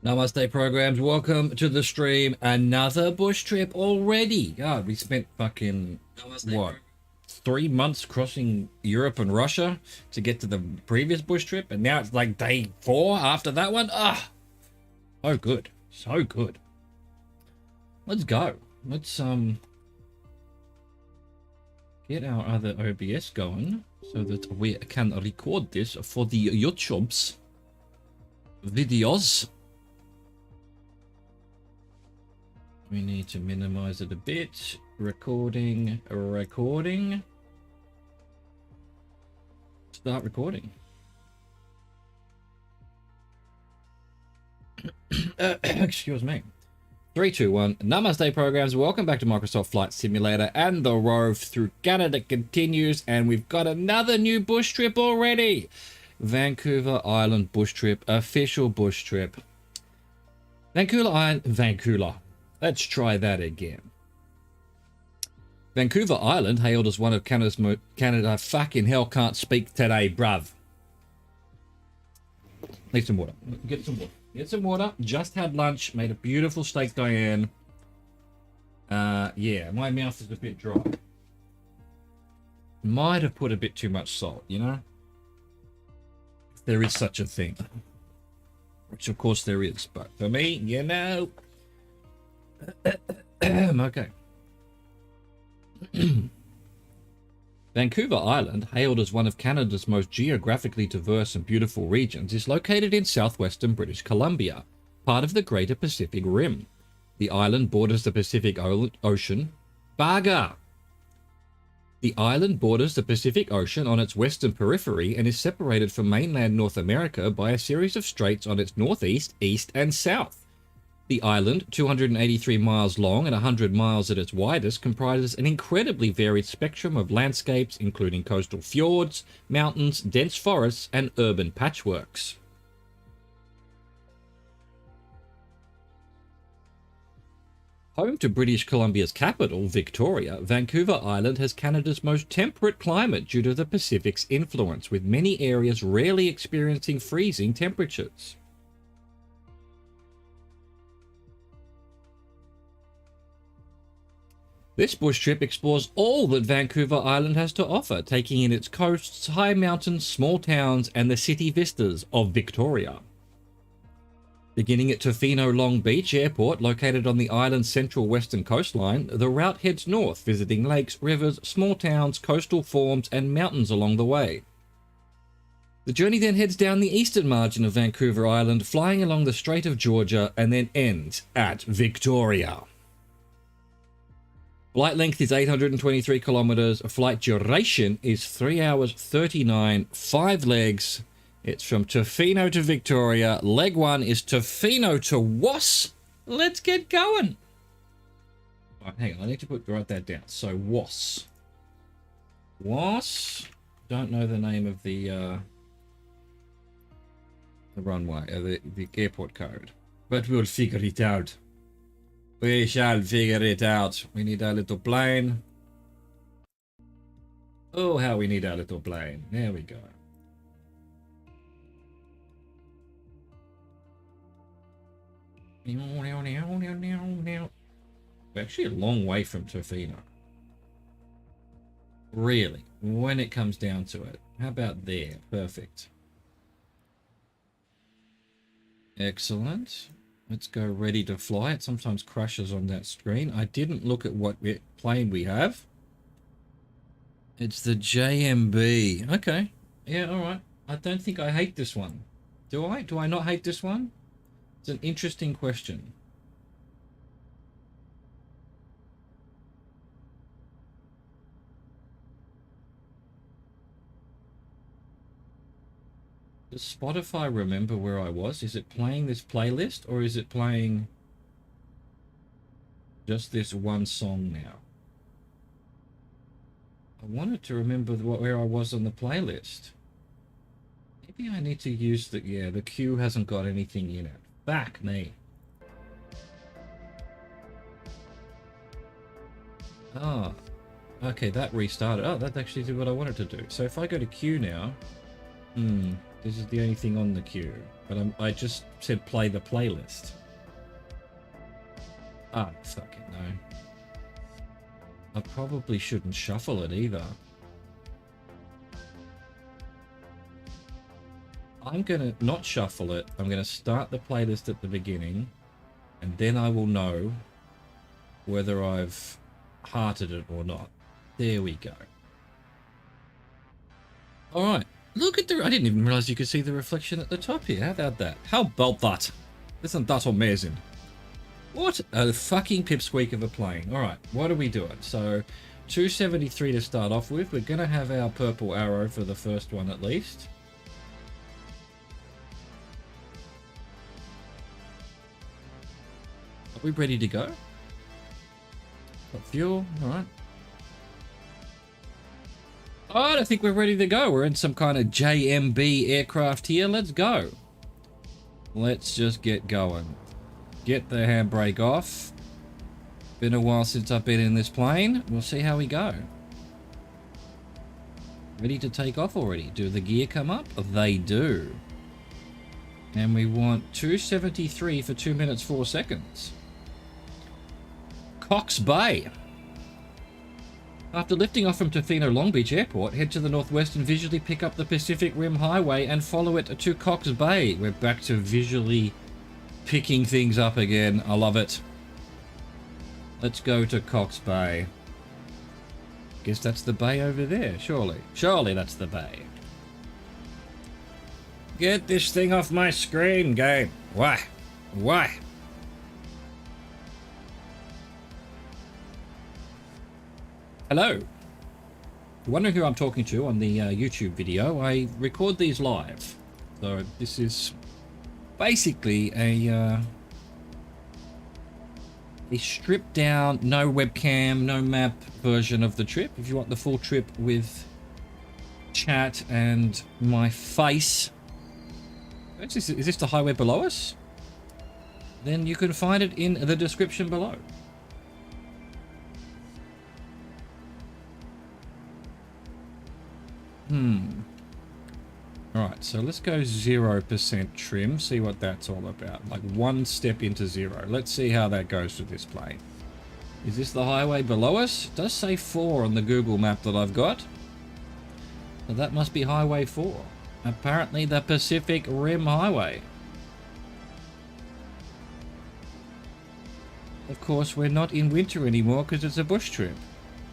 Namaste programs, welcome to the stream. Another bush trip already. God, we spent fucking, what, 3 months crossing Europe and Russia to get to the previous bush trip, and now it's like day 4 after that one. Ah, so good, so good. Let's go. Let's get our other OBS going so that we can record this for the YouTube's videos. We need to minimize it a bit. Recording. Start recording. Excuse me. 3, 2, 1. Namaste programs. Welcome back to Microsoft Flight Simulator, and the Rove through Canada continues, and we've got another new bush trip already. Vancouver Island bush trip, official bush trip. Vancouver. Let's try that again. Vancouver Island, hailed as one of Canada's Canada fucking hell can't speak today, bruv. Need some water. Get some water. Get some water. Just had lunch. Made a beautiful steak Diane. Yeah, my mouth is a bit dry. Might have put a bit too much salt, you know? If there is such a thing. Which of course there is, but for me, you know. Okay. Vancouver Island, hailed as one of Canada's most geographically diverse and beautiful regions, is located in southwestern British Columbia, part of the Greater Pacific Rim. The island borders the Pacific Ocean. The island borders the Pacific Ocean on its western periphery and is separated from mainland North America by a series of straits on its northeast, east, and south. The island, 283 miles long and 100 miles at its widest, comprises an incredibly varied spectrum of landscapes, including coastal fjords, mountains, dense forests, and urban patchworks. Home to British Columbia's capital, Victoria, Vancouver Island has Canada's most temperate climate due to the Pacific's influence, with many areas rarely experiencing freezing temperatures. This bush trip explores all that Vancouver Island has to offer, taking in its coasts, high mountains, small towns, and the city vistas of Victoria. Beginning at Tofino Long Beach Airport, located on the island's central western coastline, the route heads north, visiting lakes, rivers, small towns, coastal forms, and mountains along the way. The journey then heads down the eastern margin of Vancouver Island, flying along the Strait of Georgia, and then ends at Victoria. Flight length is 823 kilometers. Flight duration is 3 hours 39, 5 legs. It's from Tofino to Victoria. Leg 1 is Tofino to Was. Let's get going. All right, hang on, I need to write that down. So Was. Don't know the name of the runway, the airport code, but we'll figure it out. We shall figure it out. We need our little plane. Oh, how we need our little plane. There we go. We're actually a long way from Tofino. Really, when it comes down to it. How about there? Perfect. Excellent. Let's go ready to fly. It sometimes crashes on that screen. I didn't look at what plane we have. It's the JMB. Okay. Yeah, all right. I don't think I hate this one. Do I? Do I not hate this one? It's an interesting question. Does Spotify remember where I was? Is it playing this playlist, or is it playing just this one song now? I wanted to remember where I was on the playlist. Maybe I need to use the queue hasn't got anything in it. Back me. Ah, okay, that restarted. Oh, that actually did what I wanted to do. So if I go to queue now, This is the only thing on the queue. But I just said play the playlist. Ah, fucking no. I probably shouldn't shuffle it either. I'm gonna not shuffle it. I'm gonna start the playlist at the beginning, and then I will know whether I've hearted it or not. There we go. Alright, look at the... I didn't even realize you could see the reflection at the top here. How about that? How about that? Isn't that amazing? What a fucking pipsqueak of a plane. Alright, what are we doing? So, 273 to start off with. We're going to have our purple arrow for the first one at least. Are we ready to go? Got fuel, alright. Alright, I think we're ready to go. We're in some kind of JMB aircraft here. Let's go. Let's just get going. Get the handbrake off. Been a while since I've been in this plane. We'll see how we go. Ready to take off already. Do the gear come up? They do. And we want 273 for 2 minutes 4 seconds. Cox Bay. After lifting off from Tofino Long Beach Airport, head to the northwest and visually pick up the Pacific Rim Highway and follow it to Cox Bay. We're back to visually picking things up again. I love it. Let's go to Cox Bay. Guess that's the bay over there, surely. Surely that's the bay. Get this thing off my screen, game. Why? Why? Hello. You're wondering who I'm talking to on the YouTube video. I record these live. So this is basically a stripped down, no webcam, no map version of the trip. If you want the full trip with chat and my face. Is this the highway below us? Then you can find it in the description below. Alright, so let's go 0% trim, see what that's all about. Like one step into zero. Let's see how that goes with this plane. Is this the highway below us? It does say 4 on the Google map that I've got. So that must be Highway 4. Apparently the Pacific Rim Highway. Of course, we're not in winter anymore because it's a bush trip,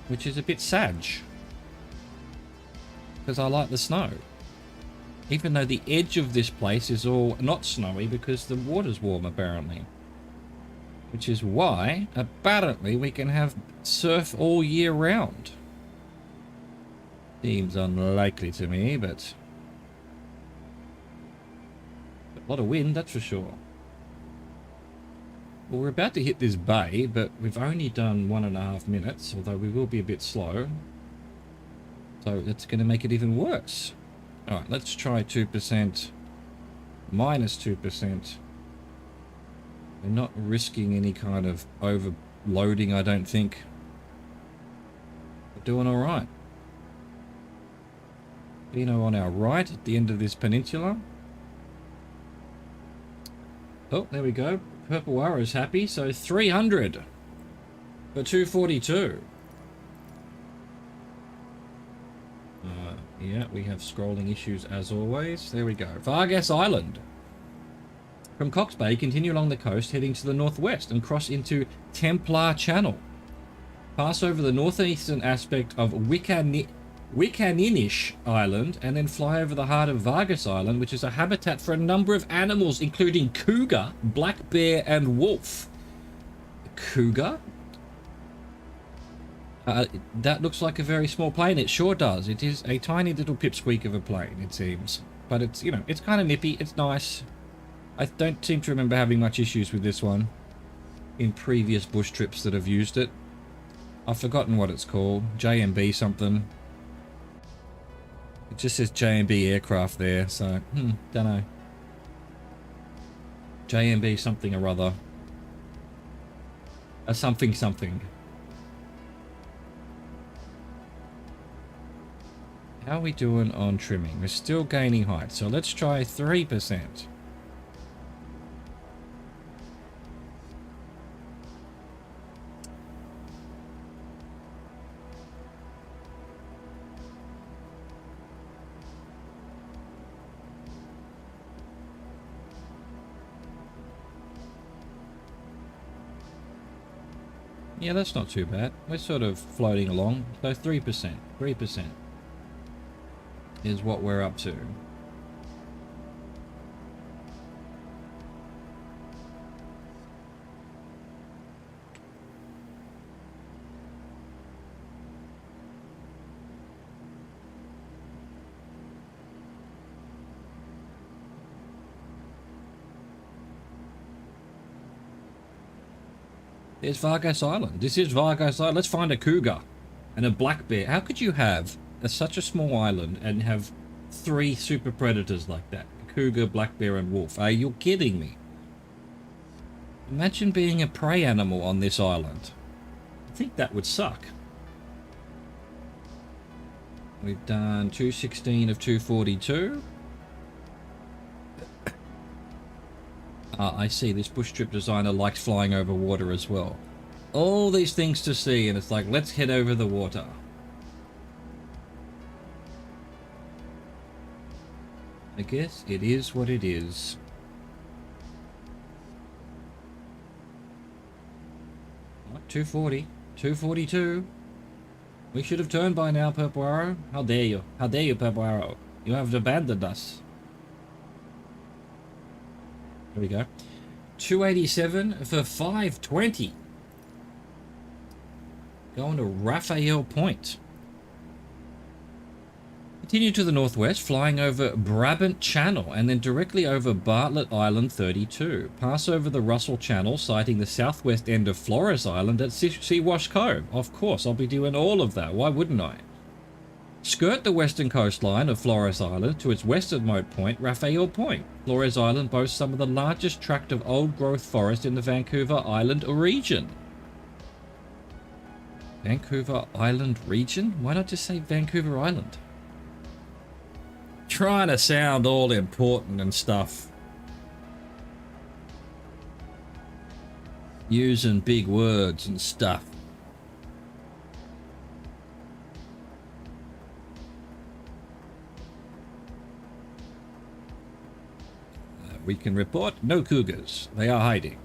which is a bit sad. Because I like the snow. Even though the edge of this place is all not snowy because the water's warm apparently. Which is why, apparently, we can have surf all year round. Seems unlikely to me, but... a lot of wind, that's for sure. Well, we're about to hit this bay, but we've only done 1.5 minutes, although we will be a bit slow. So that's going to make it even worse. Alright, let's try 2%, minus 2%. We're not risking any kind of overloading, I don't think. We're doing alright. Vino on our right at the end of this peninsula. Oh, there we go. Purple arrow's happy, so 300 for 242. Yeah, we have scrolling issues as always. There we go. Vargas Island. From Cox Bay, continue along the coast, heading to the northwest and cross into Templar Channel. Pass over the northeastern aspect of Wickaninish Island and then fly over the heart of Vargas Island, which is a habitat for a number of animals, including cougar, black bear, and wolf. Cougar? That looks like a very small plane. It sure does. It is a tiny little pipsqueak of a plane, it seems. But it's, you know, it's kind of nippy. It's nice. I don't seem to remember having much issues with this one in previous bush trips that have used it. I've forgotten what it's called. JMB something. It just says JMB aircraft there, so, don't know. JMB something or other. A something something. How are we doing on trimming? We're still gaining height, so let's try 3%. Yeah, that's not too bad. We're sort of floating along. So 3%. 3% is what we're up to. There's Vargas Island. This is Vargas Island. Let's find a cougar and a black bear. How could you have such a small island and have 3 super predators like that? A cougar, black bear, and wolf. Are you kidding me? Imagine being a prey animal on this island. I think that would suck. We've done 216 of 242. I see. This bush trip designer likes flying over water as well. All these things to see, and it's like, let's head over the water. I guess it is what it is. What, 240, 242. We should have turned by now, Purple Arrow. How dare you? How dare you, Purple Arrow? You have abandoned us. There we go. 287 for 520. Going to Raphael Point. Continue to the northwest, flying over Brabant Channel and then directly over Bartlett Island 32. Pass over the Russell Channel, sighting the southwest end of Flores Island at Seawash Cove. Of course, I'll be doing all of that. Why wouldn't I? Skirt the western coastline of Flores Island to its westernmost point, Raphael Point. Flores Island boasts some of the largest tract of old-growth forest in the Vancouver Island region. Vancouver Island region? Why not just say Vancouver Island? Trying to sound all important and stuff. Using big words and stuff. We can report no cougars. They are hiding.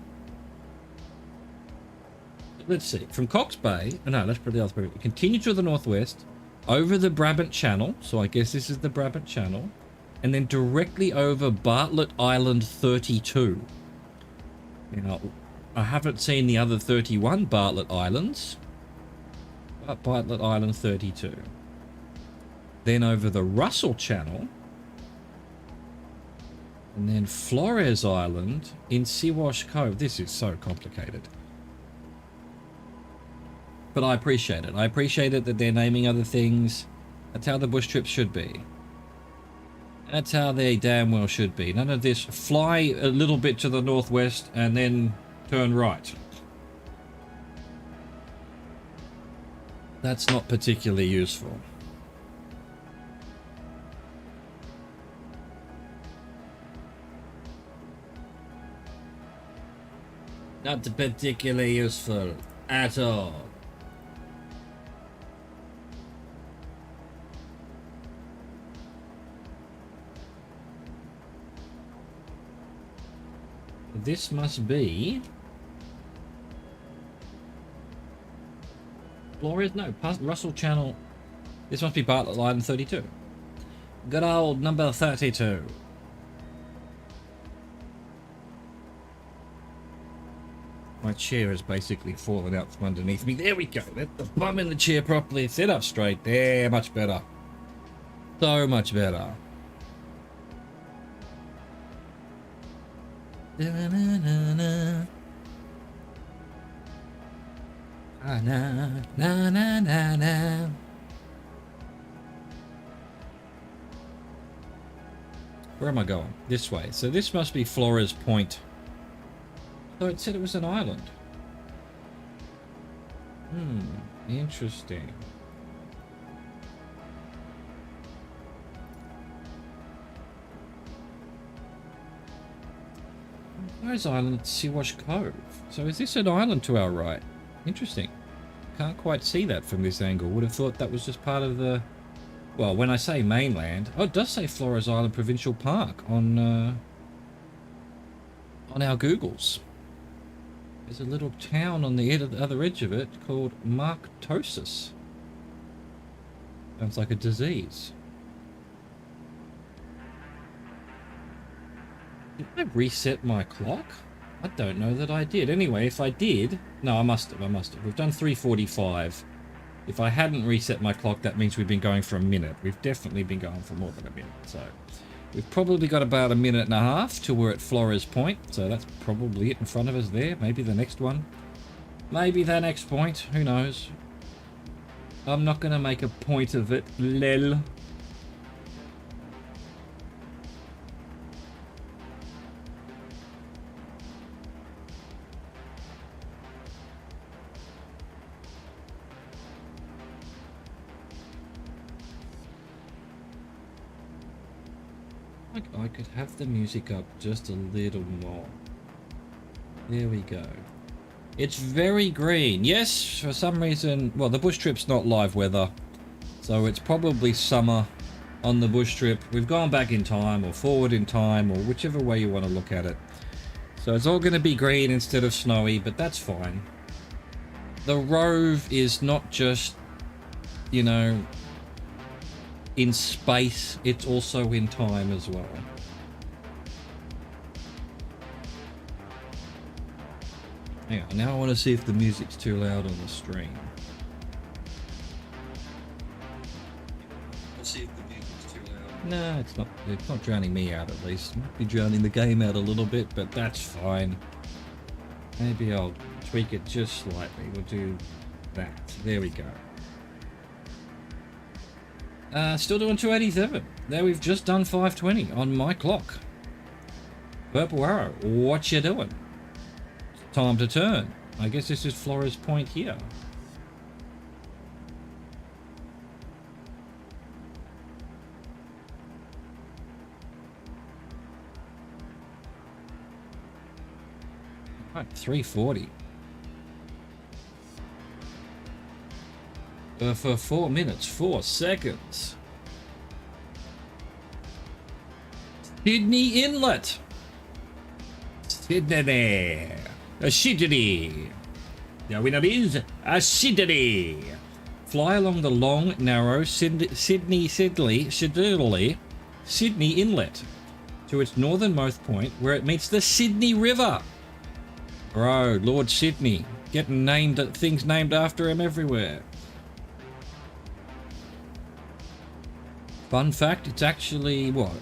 Let's see. From Cox Bay... No, let's put the other way. Continue to the northwest, over the Brabant Channel. So I guess this is the Brabant Channel. And then directly over Bartlett Island 32. Now, I haven't seen the other 31 Bartlett Islands. But Bartlett Island 32. Then over the Russell Channel. And then Flores Island in Seawash Cove. This is so complicated. But I appreciate it. I appreciate it that they're naming other things. That's how the bush trips should be. That's how they damn well should be. None of this fly a little bit to the northwest and then turn right. That's not particularly useful. Not particularly useful at all. This must be Flores? No, past Russell Channel. This must be Bartlett Island 32. Good old number 32. My chair has basically fallen out from underneath me. There we go. Let the bum in the chair properly. Sit up straight. There, much better. So much better. Na-na-na-na. Na-na-na-na-na. Where am I going? This way. So this must be Flores Point. So it said it was an island. Interesting. Flores Island at Siwash Cove. So is this an island to our right? Interesting. Can't quite see that from this angle. Would have thought that was just part of the... Well, when I say mainland... Oh, it does say Flores Island Provincial Park on our Googles. There's a little town on the other edge of it called Marktosis. Sounds like a disease. Did I reset my clock? I don't know that I did. Anyway, if I did... No, I must have. We've done 3:45. If I hadn't reset my clock, that means we've been going for a minute. We've definitely been going for more than a minute. So we've probably got about a minute and a half till we're at Flores Point. So that's probably it in front of us there. Maybe the next one. Maybe the next point. Who knows? I'm not going to make a point of it. Lel. I could have the music up just a little more. There we go. It's very green. Yes, for some reason... Well, the bush trip's not live weather. So it's probably summer on the bush trip. We've gone back in time or forward in time or whichever way you want to look at it. So it's all going to be green instead of snowy, but that's fine. The Rove is not just, you know, in space. It's also in time as well. Hang on, now I want to see if the music's too loud on the stream. Let's see if the music's too loud. No, it's not. It's not drowning me out at least. Might be drowning the game out a little bit, but that's fine. Maybe I'll tweak it just slightly. We'll do that. There we go. Still doing 287. There we've just done 520 on my clock. Purple Arrow, what you doing? Time to turn. I guess this is Flores Point here. Right, 340. For 4 minutes, 4 seconds. Sydney Inlet. Sydney. Sydney. The winner is Sydney. Fly along the long, narrow Sydney Inlet to its northernmost point where it meets the Sydney River. Bro, Lord Sydney. Getting things named after him everywhere. Fun fact, it's actually, what?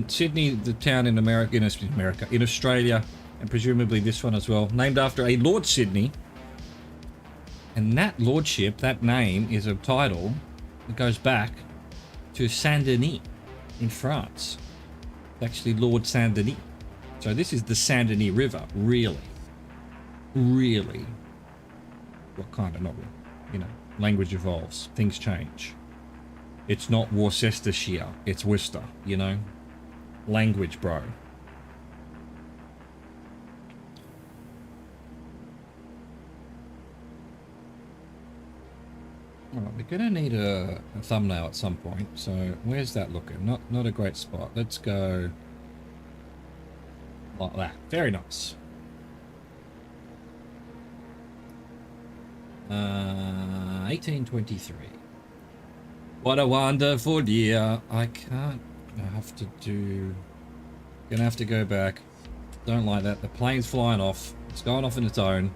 Sydney, the town in in Australia, and presumably this one as well, named after a Lord Sydney. And that lordship, that name, is a title that goes back to Saint-Denis in France. It's actually Lord Saint-Denis. So this is the Saint-Denis River, really. Really. Well, kind of, not really. You know, language evolves, things change. It's not Worcestershire, it's Worcester, you know? Language, bro. Alright, we're gonna need a thumbnail at some point, so where's that looking? Not a great spot. Let's go like that. Very nice. 1823. What a wonderful year. I can't. I have to do. Gonna have to go back. Don't like that. The plane's flying off. It's going off on its own.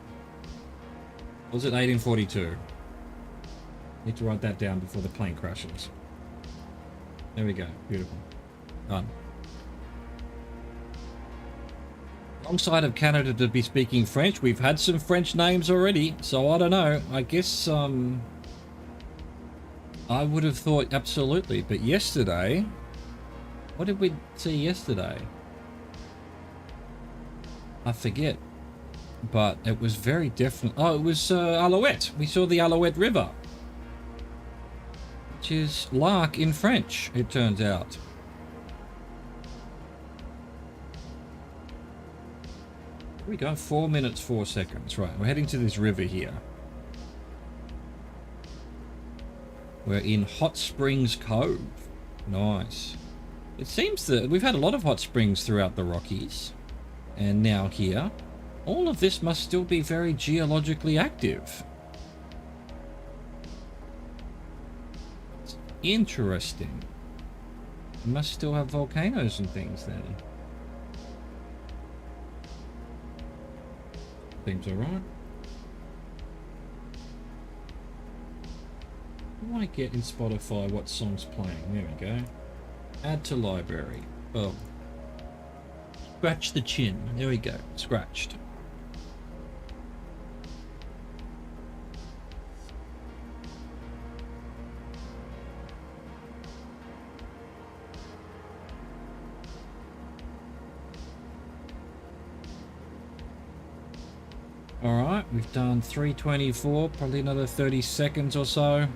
Was it 1842? Need to write that down before the plane crashes. There we go. Beautiful. Done. Wrong side of Canada to be speaking French. We've had some French names already, so I don't know. I guess I would have thought absolutely, but yesterday, what did we see yesterday? I forget, but it was very definite. Oh, it was Alouette. We saw the Alouette River, which is Lark in French, it turns out. we go, 4 minutes, 4 seconds. Right, we're heading to this river here. We're in Hot Springs Cove. Nice. It seems that we've had a lot of hot springs throughout the Rockies. And now here. All of this must still be very geologically active. It's interesting. We must still have volcanoes and things then. Seems alright. I want to get in Spotify what song's playing. There we go. Add to library. Oh. Scratch the chin. There we go. Scratched. Alright, we've done 3:24, probably another 30 seconds or so.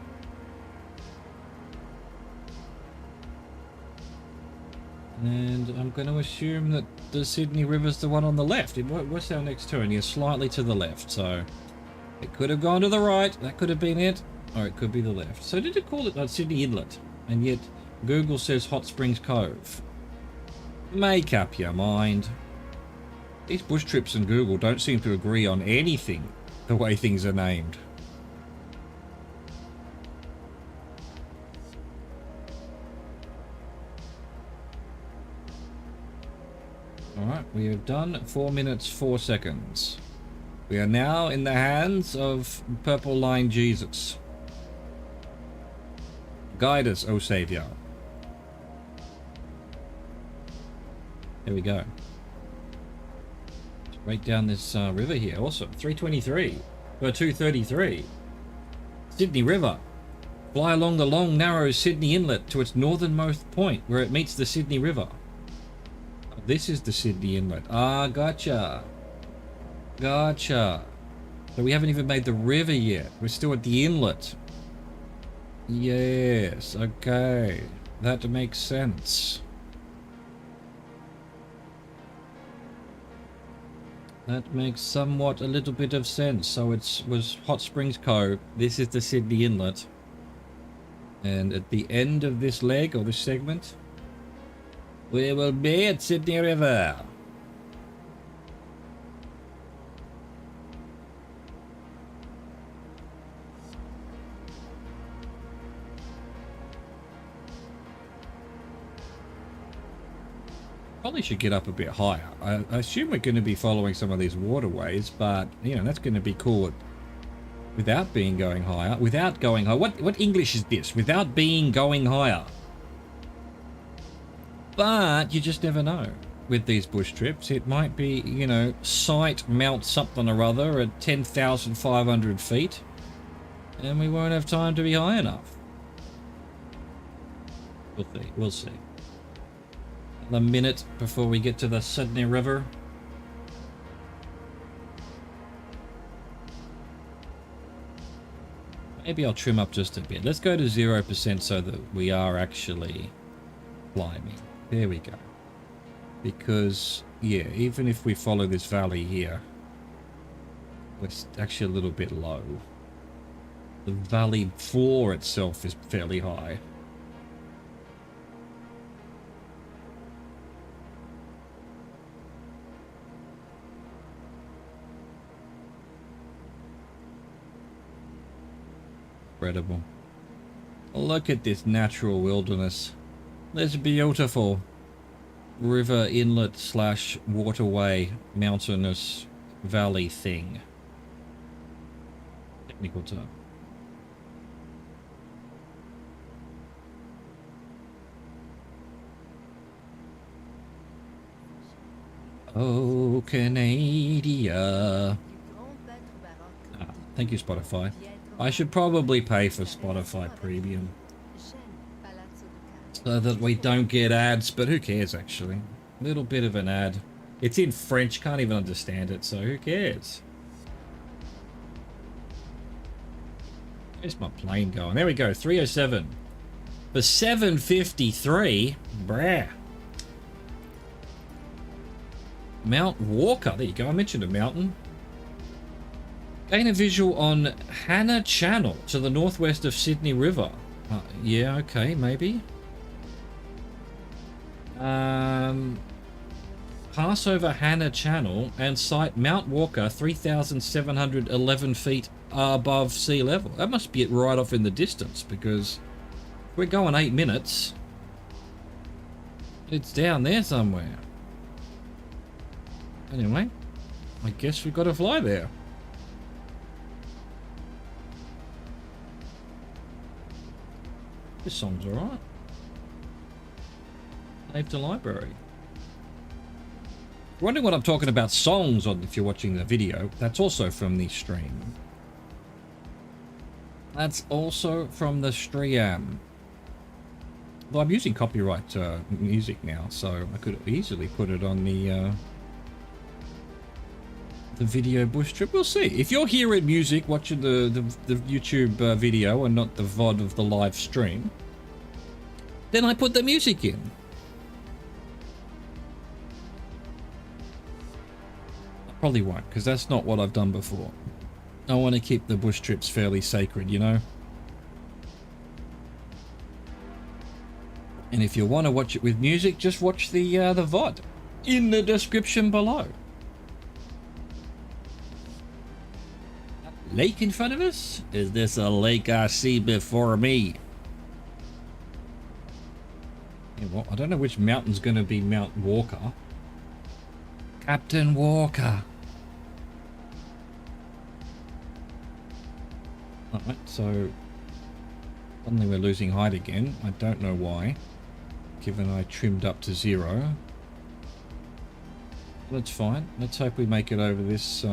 And I'm going to assume that the Sydney River's the one on the left. What's our next turn? You're slightly to the left, so it could have gone to the right. That could have been it. Or it could be the left. So did it call it Sydney Inlet? And yet Google says Hot Springs Cove. Make up your mind. These bush trips and Google don't seem to agree on anything, the way things are named. Alright, we have done 4 minutes, 4 seconds. We are now in the hands of Purple Line Jesus. Guide us, O Saviour. There we go. Right down this river here. Awesome. 323. Or 233. Sydney River. Fly along the long, narrow Sydney Inlet to its northernmost point where it meets the Sydney River. This is the Sydney Inlet. Ah, gotcha. Gotcha. So we haven't even made the river yet. We're still at the inlet. Yes. Okay. That makes sense. That makes somewhat a little bit of sense. So it was Hot Springs Cove. This is the Sydney Inlet. And at the end of this leg or this segment, we will be at Sydney River. Probably should get up a bit higher. I assume we're going to be following some of these waterways, but you know that's going to be cool without being going higher. Without going higher. What English is this? Without being going higher. But you just never know with these bush trips. It might be, you know, sight Mount something or other at 10,500 feet, and we won't have time to be high enough. We'll see. We'll see. A minute before we get to the Sydney River. Maybe I'll trim up just a bit. Let's go to 0% so that we are actually climbing. There we go. Because, yeah, even if we follow this valley here, it's actually a little bit low. The valley floor itself is fairly high. Incredible. Look at this natural wilderness. This beautiful river inlet slash waterway mountainous valley thing. Technical term. Oh, Canada. Thank you, Spotify. I should probably pay for Spotify Premium so that we don't get ads, but who cares actually? A little bit of an ad. It's in French, can't even understand it, so who cares? Where's my plane going? There we go, 307. For 753, bruh. Mount Walker. There you go. I mentioned a mountain. Gain a visual on Hannah Channel to the northwest of Sydney River. Yeah, okay, maybe. Pass over Hannah Channel and sight Mount Walker 3,711 feet above sea level. That must be it right off in the distance, because we're going 8 minutes. It's down there somewhere. Anyway, I guess we've got to fly there. This song's alright. Save to library. Wondering what I'm talking about songs on if you're watching the video. That's also from the stream. That's also from the stream. Well, I'm using copyright music now, so I could easily put it on the video bush trip. We'll see. If you're hearing music, watching the YouTube video and not the VOD of the live stream, then I put the music in. I probably won't, because that's not what I've done before. I want to keep the bush trips fairly sacred, you know? And if you want to watch it with music, just watch the VOD in the description below. Lake in front of us? Is this a lake I see before me? Yeah, well, I don't know which mountain's going to be Mount Walker. Captain Walker. Alright, so suddenly we're losing height again. I don't know why, given I trimmed up to 0. That's fine. Let's hope we make it over this.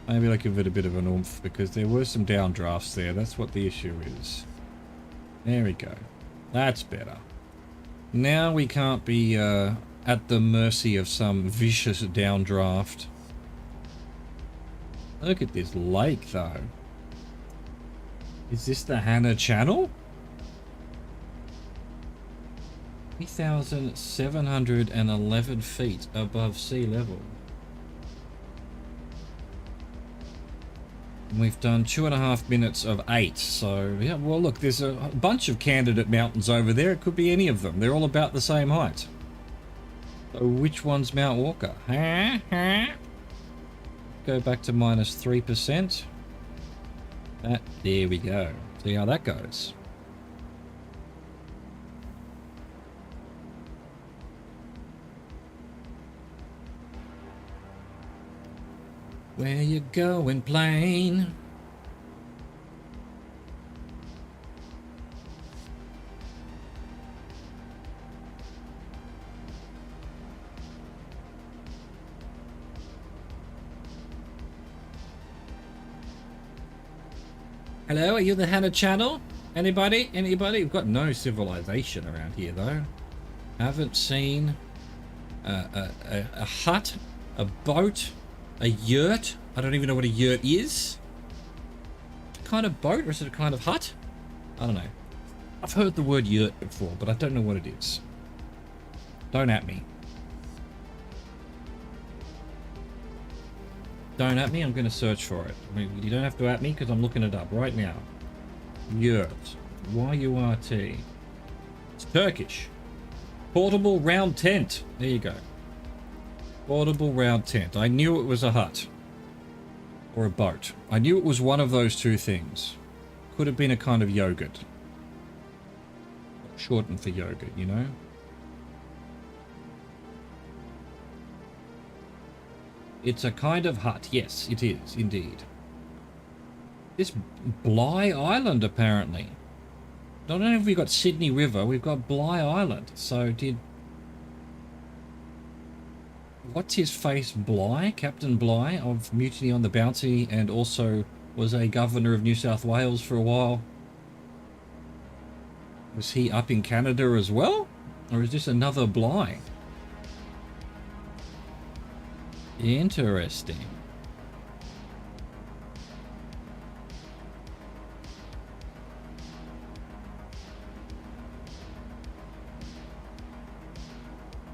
Maybe I'll give it a bit of an oomph, because there were some downdrafts there. That's what the issue is. There we go. That's better. Now we can't be at the mercy of some vicious downdraft. Look at this lake, though. Is this the Hannah Channel? 3,711 feet above sea level. We've done 2.5 minutes of 8, so yeah, well look, there's a bunch of candidate mountains over there. It could be any of them. They're all about the same height. So which one's Mount Walker? Go back to minus 3%. There we go. See how that goes. Where you going, plane? Hello, are you the Hannah Channel? Anybody? Anybody? We've got no civilization around here, though. Haven't seen a hut, a boat, a yurt. I don't even know what a yurt is. A kind of boat, or is it a kind of hut? I don't know. I've heard the word yurt before, but I don't know what it is. Don't at me. Don't at me, I'm going to search for it. I mean, you don't have to at me, because I'm looking it up right now. Yurt. Y-U-R-T. It's Turkish. Portable round tent. There you go. Portable round tent. I knew it was a hut. Or a boat. I knew it was one of those two things. Could have been a kind of yogurt. Shortened for yogurt, you know? It's a kind of hut. Yes, it is, indeed. This Bligh Island, apparently. Not only have we got Sydney River, we've got Bligh Island. So did... What's his face? Bligh? Captain Bligh of Mutiny on the Bounty, and also was a governor of New South Wales for a while. Was he up in Canada as well? Or is this another Bligh? Interesting.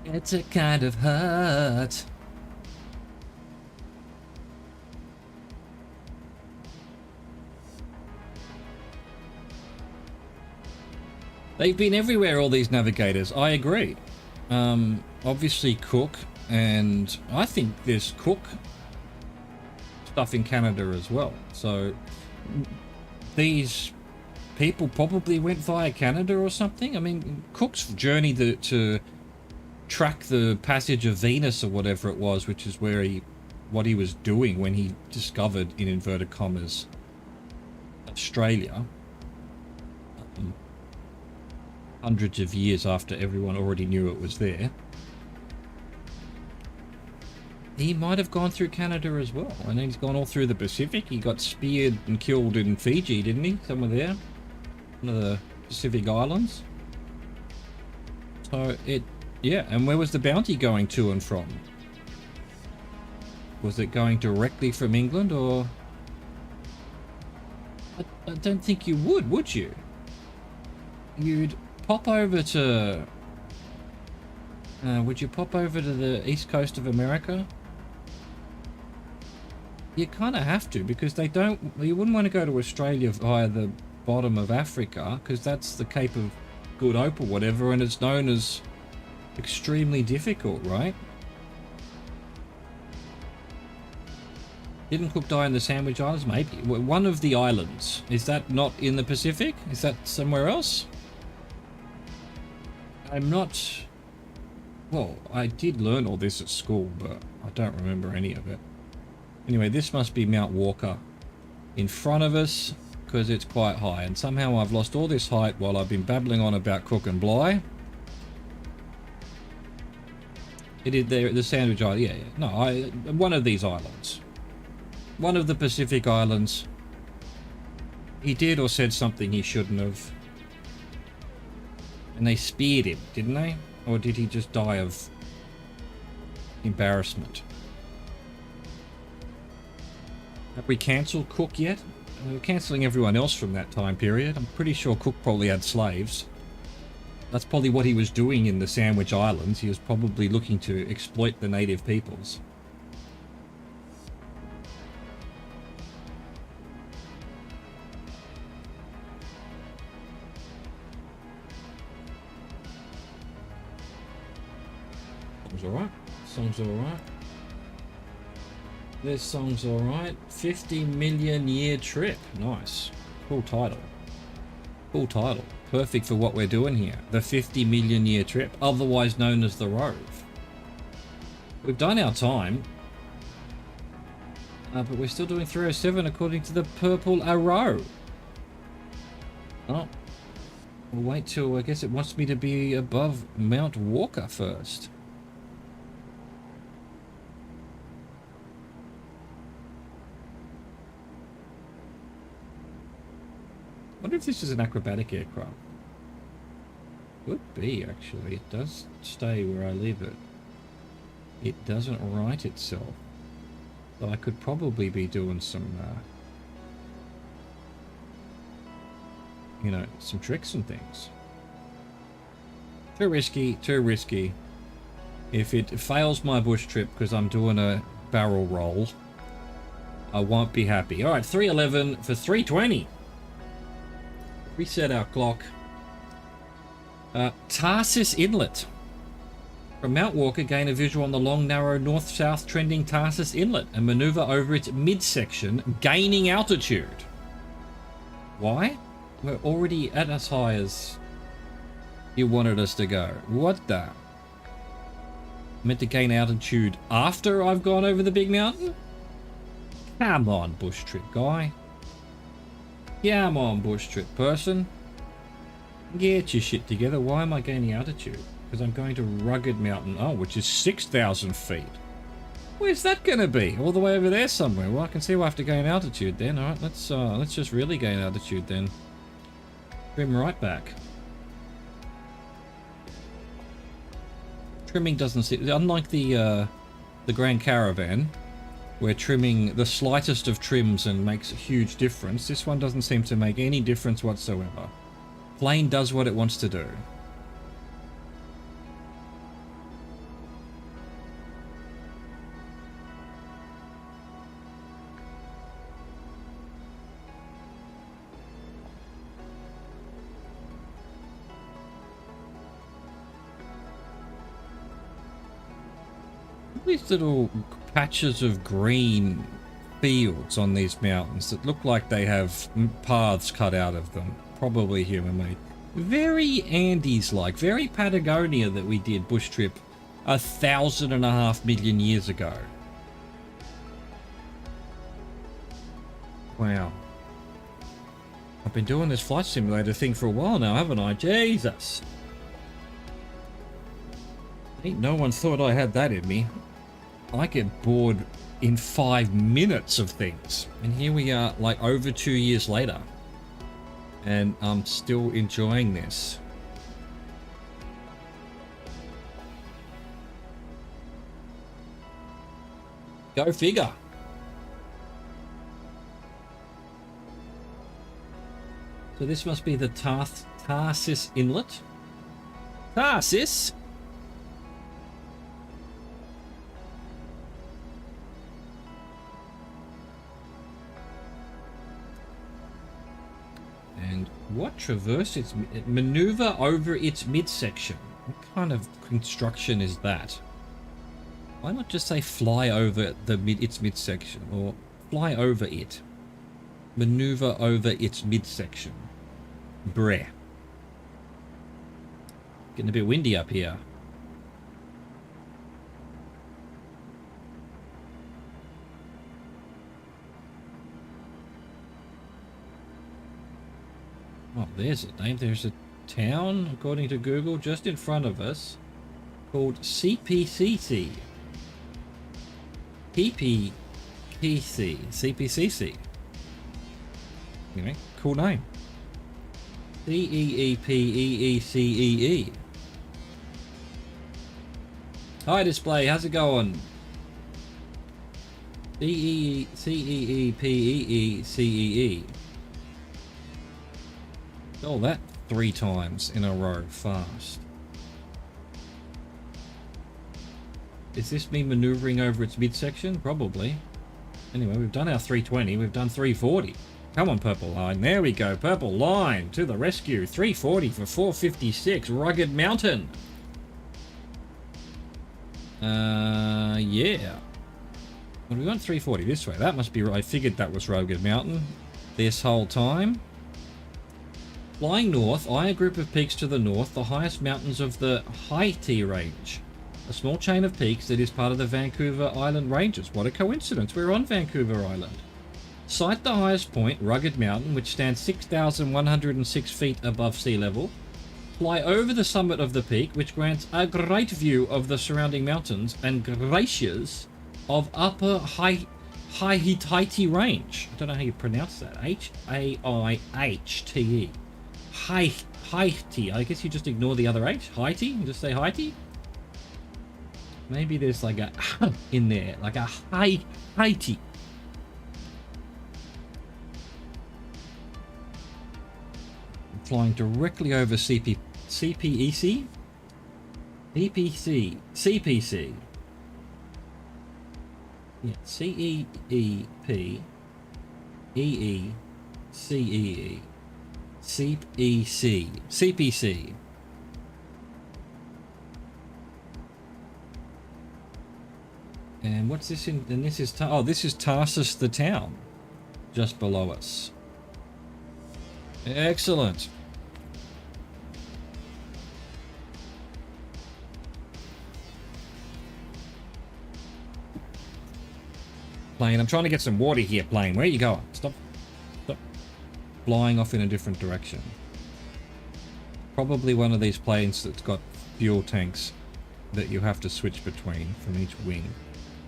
It's a kind of hut. They've been everywhere, all these navigators. I agree. Obviously Cook, and I think there's Cook stuff in Canada as well. So these people probably went via Canada or something. I mean, Cook's journey to track the passage of Venus or whatever it was, which is where what he was doing when he discovered, in inverted commas, Australia, hundreds of years after everyone already knew it was there. He might have gone through Canada as well, and then he's gone all through the Pacific. He got speared and killed in Fiji, didn't he? Somewhere there, one of the Pacific Islands. So yeah, and where was the bounty going to and from? Was it going directly from England, or... I don't think you would you? You'd pop over to... would you pop over to the east coast of America? You kind of have to, because they don't... You wouldn't want to go to Australia via the bottom of Africa, because that's the Cape of Good Hope or whatever, and it's known as extremely difficult, right? Didn't Cook die in the Sandwich Islands? Maybe. One of the islands. Is that not in the Pacific? Is that somewhere else? I'm not... Well, I did learn all this at school, but I don't remember any of it. Anyway, this must be Mount Walker in front of us, because it's quite high. And somehow I've lost all this height while I've been babbling on about Cook and Bligh. It is there, the Sandwich Island. Yeah. No, one of these islands. One of the Pacific Islands. He did or said something he shouldn't have. And they speared him, didn't they? Or did he just die of embarrassment? Have we cancelled Cook yet? We're cancelling everyone else from that time period. I'm pretty sure Cook probably had slaves. That's probably what he was doing in the Sandwich Islands. He was probably looking to exploit the native peoples. Song's alright. Song's alright. This song's alright. 50 million year trip. Nice. Cool title. Cool title. Perfect for what we're doing here. The 50 million year trip, otherwise known as the Rove. We've done our time. But we're still doing 307 according to the Purple Arrow. Oh. We'll wait till, I guess it wants me to be above Mount Walker first. I wonder if this is an acrobatic aircraft. Could be, actually. It does stay where I leave it. It doesn't right itself. So I could probably be doing some, you know, some tricks and things. Too risky, too risky. If it fails my bush trip because I'm doing a barrel roll, I won't be happy. Alright, 311 for 320. Reset our clock. Tarsus Inlet. From Mount Walker, gain a visual on the long, narrow, north-south trending Tarsus Inlet and maneuver over its midsection, gaining altitude. Why? We're already at as high as you wanted us to go. What the? Meant to gain altitude after I've gone over the big mountain? Come on, bush trip guy. Come on, bush trip person. Get your shit together. Why am I gaining altitude? Because I'm going to Rugged Mountain. Oh, which is 6,000 feet. Where's that going to be? All the way over there somewhere. Well, I can see we'll have to gain altitude then. All right, let's just really gain altitude then. Trim right back. Trimming doesn't seem... Unlike the Grand Caravan, where trimming the slightest of trims and makes a huge difference, this one doesn't seem to make any difference whatsoever. Plane does what it wants to do. These little patches of green fields on these mountains that look like they have paths cut out of them. Probably human-made. Very Andes-like, very Patagonia that we did bush trip 1,500 million years ago. Wow. I've been doing this flight simulator thing for a while now, haven't I? Jesus. Ain't no one thought I had that in me. I get bored in 5 minutes of things. And here we are, like, over 2 years later. And I'm still enjoying this. Go figure. So this must be the Tarsis Inlet. Tarsis? And what traverse its maneuver over its midsection? What kind of construction is that? Why not just say fly over its midsection, or fly over it? Maneuver over its midsection. Breh. Getting a bit windy up here. Oh, there's a name. There's a town, according to Google, just in front of us, called CPCC. CPCC. Anyway, cool name. CEEPEECEE. Hi, display. How's it going? CEEPEECEE. Oh, that 3 times in a row fast. Is this me maneuvering over its midsection? Probably. Anyway, we've done our 320. We've done 340. Come on, purple line. There we go. Purple line to the rescue. 340 for 456. Rugged Mountain. Yeah. Well, we went 340 this way. That must be right. I figured that was Rugged Mountain this whole time. Flying north, eye a group of peaks to the north, the highest mountains of the Haiti Range. A small chain of peaks that is part of the Vancouver Island Ranges. What a coincidence. We're on Vancouver Island. Sight the highest point, Rugged Mountain, which stands 6,106 feet above sea level. Fly over the summit of the peak, which grants a great view of the surrounding mountains and glaciers of Upper Haiti Range. I don't know how you pronounce that. H-A-I-H-T-E. Haiti. I guess you just ignore the other H. Haiti? You just say Haiti? Maybe there's like a in there, like a Haiti. Flying directly over CPEC? CPC. Yeah, CEEPEECEE. CPC. And what's this in? And this is this is Tarsus, the town, just below us. Excellent. Plane, I'm trying to get some water here, plane. Where are you going? Stop. Flying off in a different direction. Probably one of these planes that's got fuel tanks that you have to switch between from each wing.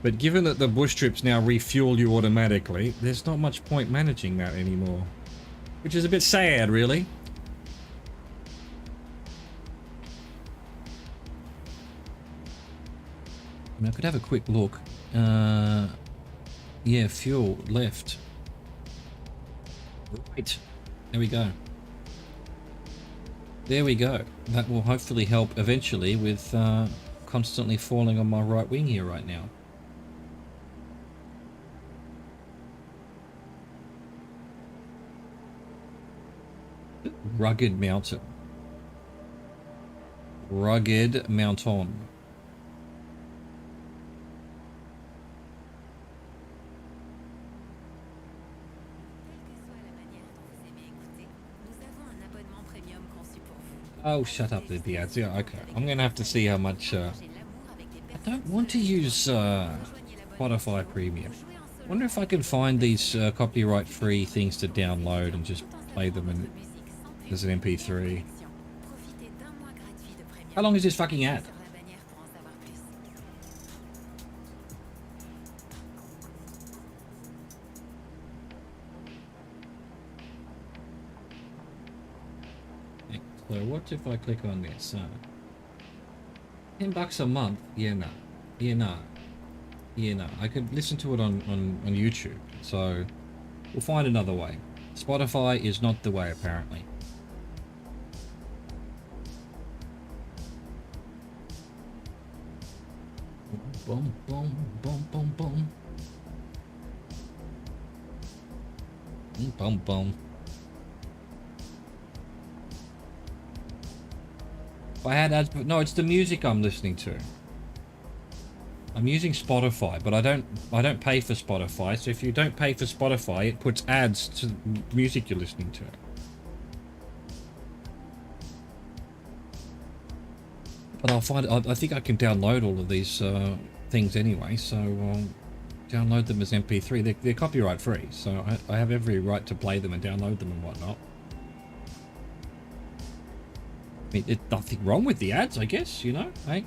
But given that the bush trips now refuel you automatically, there's not much point managing that anymore. Which is a bit sad, really. I mean, I could have a quick look. Yeah, fuel, left. Right. There we go. There we go. That will hopefully help eventually with constantly falling on my right wing here right now. Rugged Mountain. Rugged Mountain. Oh, shut up, the ads. Yeah, okay. I'm gonna have to see how much. I don't want to use Spotify Premium. Wonder if I can find these copyright-free things to download and just play them as an MP3. How long is this fucking ad? So what if I click on this? $10 a month? Yeah, no. Yeah, no. Yeah, no. I could listen to it on YouTube. So we'll find another way. Spotify is not the way, apparently. Boom, boom, boom, boom, boom. Boom, boom. If I had ads, but no, it's the music I'm listening to. I'm using Spotify, but I don't pay for Spotify. So if you don't pay for Spotify, it puts ads to the music you're listening to. But I'll find. I think I can download all of these things anyway. So download them as MP3. They're copyright free, so I have every right to play them and download them and whatnot. I mean, there's nothing wrong with the ads, I guess. You know, hey.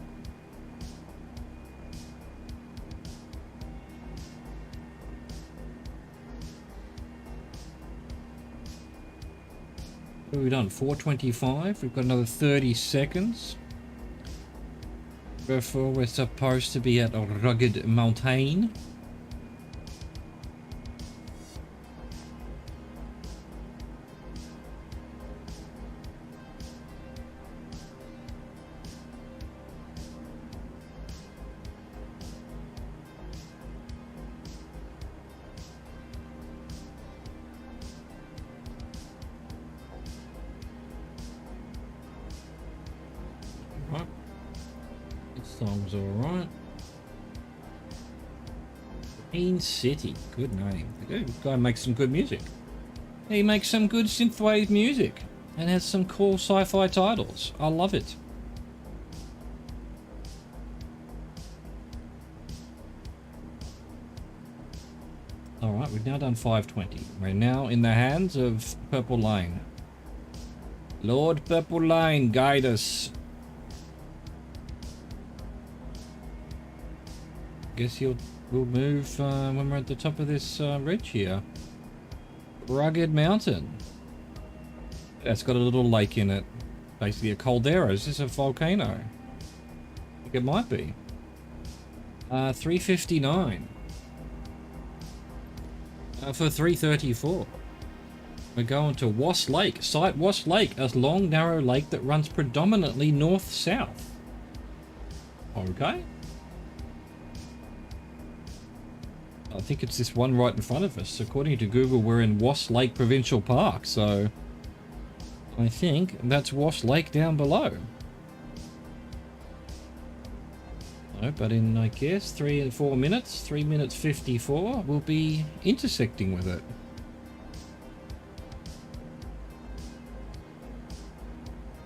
What have we done? 4:25. We've got another 30 seconds before we're supposed to be at a rugged mountain. Song's alright. Green City, good name. The guy makes some good music. He makes some good synthwave music and has some cool sci-fi titles. I love it. Alright, we've now done 5:20. We're now in the hands of Purple Line. Lord Purple Line, guide us. Guess we'll move when we're at the top of this ridge here. Rugged mountain. It's got a little lake in it. Basically a caldera. Is this a volcano? I think it might be. 359. For 334. We're going to Wass Lake. Site Wass Lake, a long narrow lake that runs predominantly north-south. Okay. I think it's this one right in front of us. According to Google, we're in Wass Lake Provincial Park, so I think that's Wass Lake down below. No, but in, I guess, 3 and 4 minutes, 3 minutes 54, we'll be intersecting with it.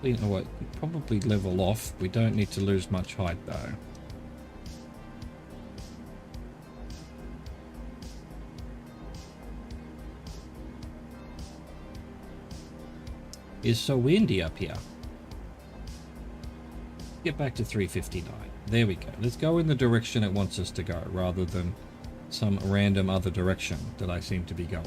You know what? Probably level off. We don't need to lose much height, though. It's so windy up here. Get back to 359. There we go. Let's go in the direction it wants us to go, rather than some random other direction that I seem to be going.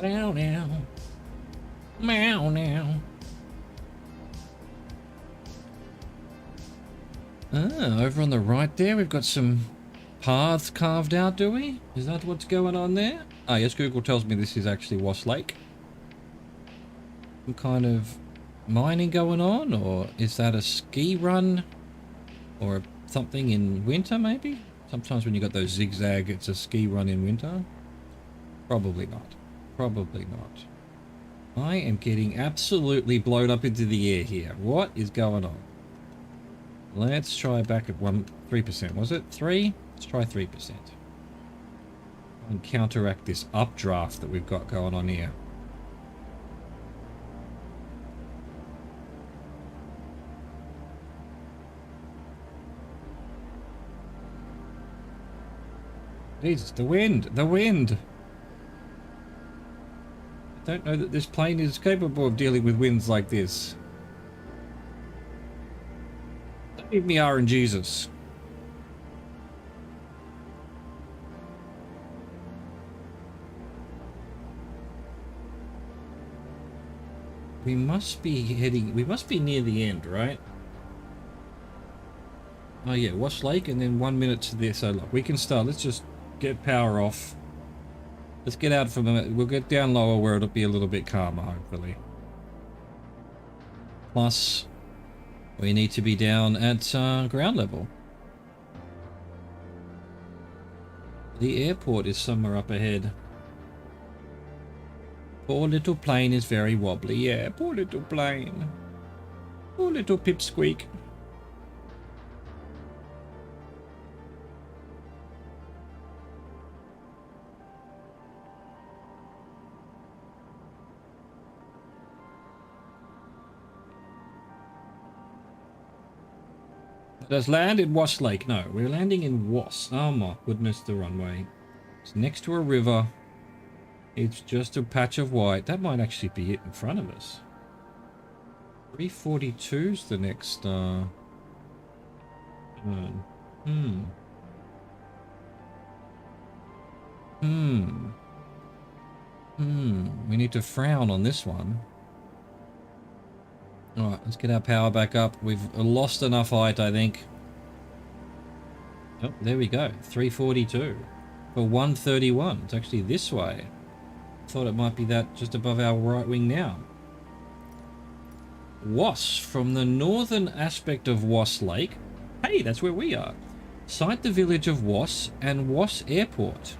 Meow now. Meow now. Ah, over on the right there, we've got some paths carved out, do we? Is that what's going on there? Ah, yes, Google tells me this is actually Wass Lake. Some kind of mining going on, or is that a ski run? Or something in winter, maybe? Sometimes when you got those zigzag, it's a ski run in winter. Probably not. Probably not. I am getting absolutely blown up into the air here. What is going on? Let's try back at 3%. Was it 3? Let's try 3%. And counteract this updraft that we've got going on here. Jesus, the wind! The wind! I don't know that this plane is capable of dealing with winds like this. Leave me RNGesus. We must be near the end, right? Oh yeah, Wash Lake and then 1 minute to this. So look, we can start. Let's just get power off. Let's get out for a minute. We'll get down lower where it'll be a little bit calmer, hopefully. Plus, we need to be down at ground level. The airport is somewhere up ahead. Poor little plane is very wobbly. Yeah, poor little plane. Poor little pipsqueak. Let's land in Wash Lake. No, we're landing in Was. Oh my goodness, the runway. It's next to a river. It's just a patch of white. That might actually be it in front of us. 342's the next turn. We need to frown on this one. Alright, let's get our power back up. We've lost enough height, I think. Oh, there we go. 342 for 131. It's actually this way. Thought it might be that just above our right wing now. Was from the northern aspect of Was Lake. Hey, that's where we are. Sight the village of Was and Was Airport,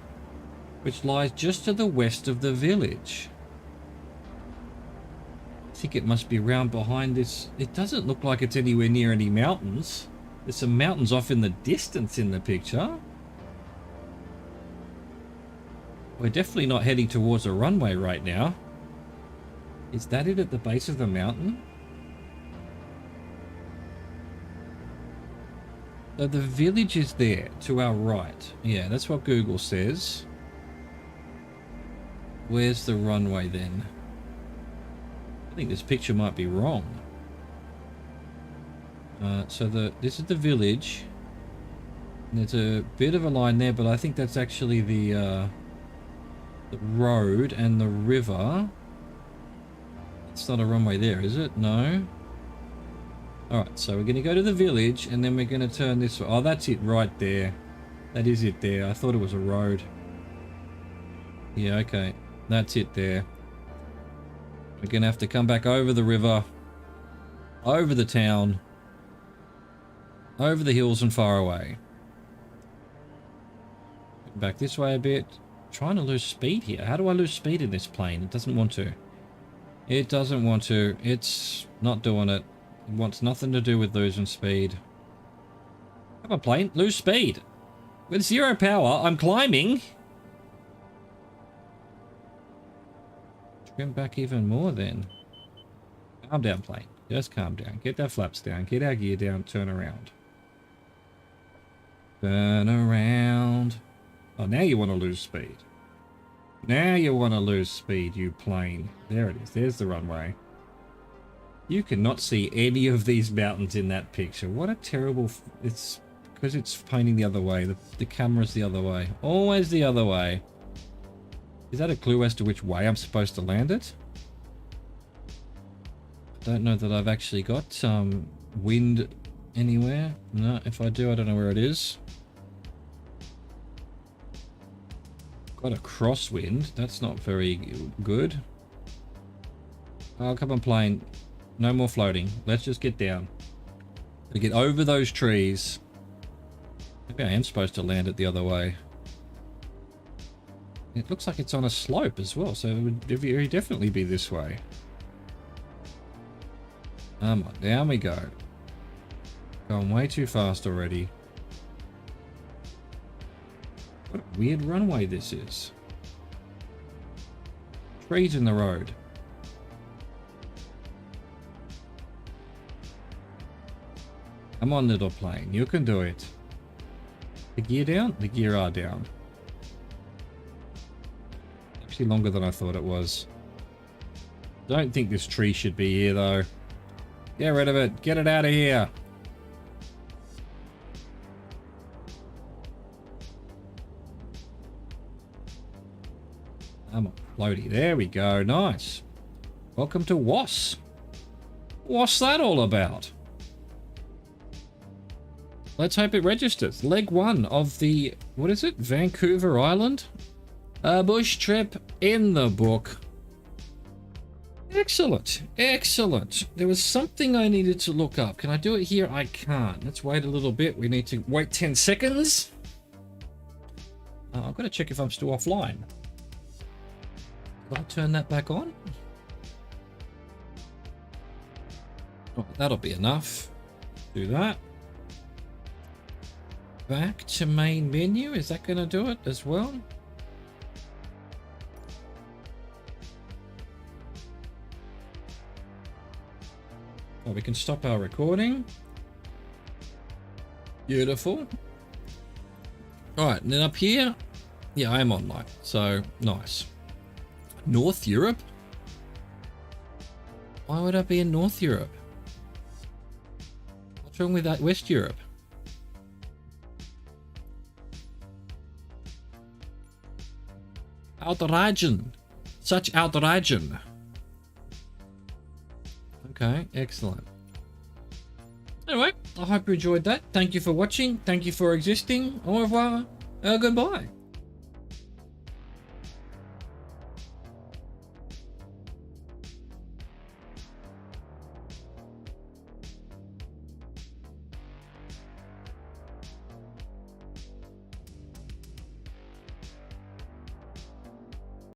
which lies just to the west of the village. I think it must be round behind this. It doesn't look like it's anywhere near any mountains. There's some mountains off in the distance in the picture. We're definitely not heading towards a runway right now. Is that it at the base of the mountain? So the village is there to our right. Yeah, that's what Google says. Where's the runway then? I think this picture might be wrong. So this is the village. And there's a bit of a line there, but I think that's actually the road and the river. It's not a runway there, is it? No. Alright, so we're going to go to the village and then we're going to turn this way. Oh, that's it right there. That is it there. I thought it was a road. Yeah, okay. That's it there. We're going to have to come back over the river, over the town, over the hills and far away. Back this way a bit. Trying to lose speed here. How do I lose speed in this plane? It doesn't want to. It doesn't want to. It's not doing it. It wants nothing to do with losing speed. Come on, plane. Lose speed. With 0 power, I'm climbing. Trim back even more then. Calm down, plane. Just calm down. Get that flaps down. Get our gear down. Turn around. Turn around. Oh, now you want to lose speed. Now you want to lose speed, you plane. There it is. There's the runway. You cannot see any of these mountains in that picture. What a terrible... It's because it's pointing the other way. The camera's the other way. Always the other way. Is that a clue as to which way I'm supposed to land it? I don't know that I've actually got wind anywhere. No, if I do, I don't know where it is. Got a crosswind. That's not very good. Oh, come on, plane. No more floating. Let's just get down. We get over those trees. Maybe I am supposed to land it the other way. It looks like it's on a slope as well, so it would very definitely be this way. Come on, down we go. Going way too fast already. What a weird runway this is. Trees in the road. Come on, little plane. You can do it. The gear down? The gear are down. Actually longer than I thought it was. Don't think this tree should be here, though. Get rid of it. Get it out of here. Come on, floaty. There we go. Nice. Welcome to WAS. What's that all about? Let's hope it registers. Leg 1 of the, what is it? Vancouver Island? A bush trip in the book. Excellent. Excellent. There was something I needed to look up. Can I do it here? I can't. Let's wait a little bit. We need to wait 10 seconds. I've got to check if I'm still offline. I'll turn that back on. Oh, that'll be enough. Do that. Back to main menu. Is that going to do it as well? Oh, we can stop our recording. Beautiful. All right, and then up here, yeah, I am online, so nice. North Europe? Why would I be in North Europe? What's wrong with that West Europe? Outragen. Such outragen. Okay, excellent. Anyway, I hope you enjoyed that. Thank you for watching. Thank you for existing. Au revoir. Goodbye.